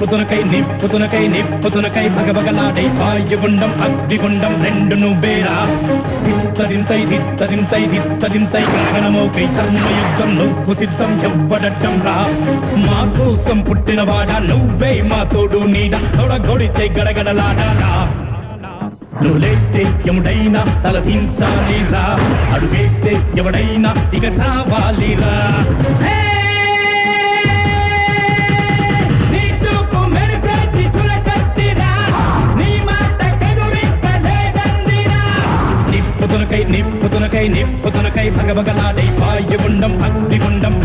నిప్పుతునకై భగభగలాడై వాయుగుండం అగ్నిగుండం రెండు నువ్వేరా దిత్తదింతై గణగణమోకై ధర్మయుద్ధం నువ్వు సిద్ధం ఎవ్వడట్టం రా మా కోసం పుట్టినవాడా నువ్వే మా తోడు నీడ తొడగొడితే గడగడలాడారా నువ్వు లేస్తే ఎముడైనా తలదించాలిరా అడుగేస్తే ఎవడైనా ఇక చావాలిరా నిప్పుతునకై భగభగలాడై వాయుగుండం అగ్నిగుండం